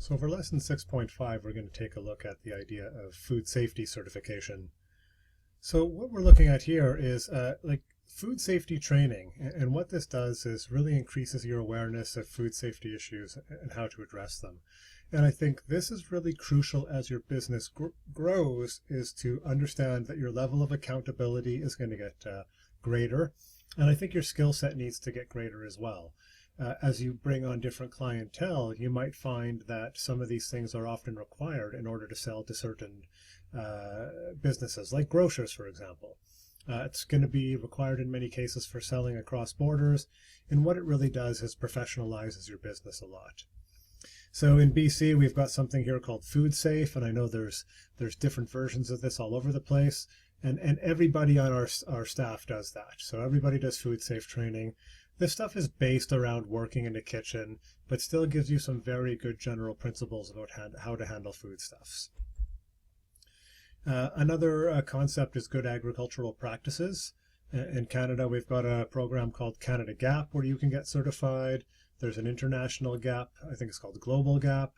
So for lesson 6.5, we're going to take a look at the idea of food safety certification. So what we're looking at here is like food safety training. And what this does is really increases your awareness of food safety issues and how to address them. And I think this is really crucial as your business grows, is to understand that your level of accountability is going to get greater. And I think your skill set needs to get greater as well. As you bring on different clientele, you might find that some of these things are often required in order to sell to certain businesses, like grocers, for example. It's going to be required in many cases for selling across borders, and what it really does is professionalizes your business a lot. So in BC, we've got something here called Food Safe, and I know there's different versions of this all over the place, and everybody on our staff does that. So everybody does food safe training. This stuff is based around working in the kitchen, but still gives you some very good general principles about how to handle foodstuffs. Another concept is good agricultural practices. In Canada, we've got a program called Canada GAP where you can get certified. There's an international GAP, I think it's called Global GAP.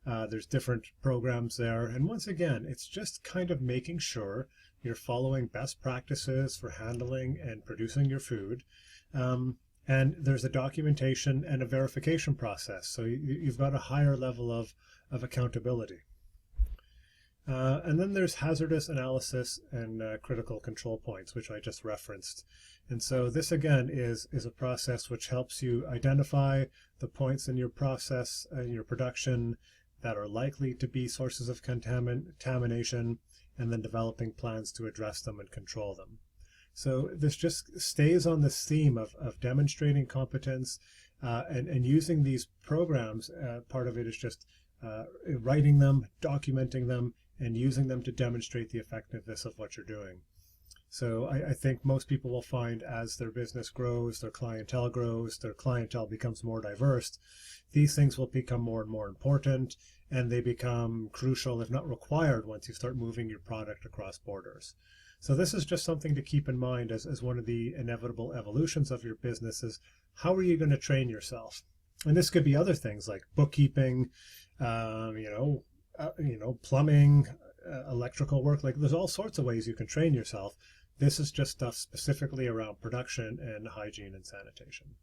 There's different programs there. And once again, it's just kind of making sure you're following best practices for handling and producing your food. And there's a documentation and a verification process. So you've got a higher level of accountability. And then there's hazardous analysis and critical control points, which I just referenced. And so this, again, is a process which helps you identify the points in your process, in your production, that are likely to be sources of contamination, and then developing plans to address them and control them. So this just stays on this theme of demonstrating competence and using these programs. Part of it is just writing them, documenting them, and using them to demonstrate the effectiveness of what you're doing. So I think most people will find as their business grows, their clientele becomes more diverse, these things will become more and more important, and they become crucial, if not required, once you start moving your product across borders. So this is just something to keep in mind as one of the inevitable evolutions of your business is how are you going to train yourself? And this could be other things like bookkeeping, plumbing, electrical work. Like there's all sorts of ways you can train yourself. This is just stuff specifically around production and hygiene and sanitation.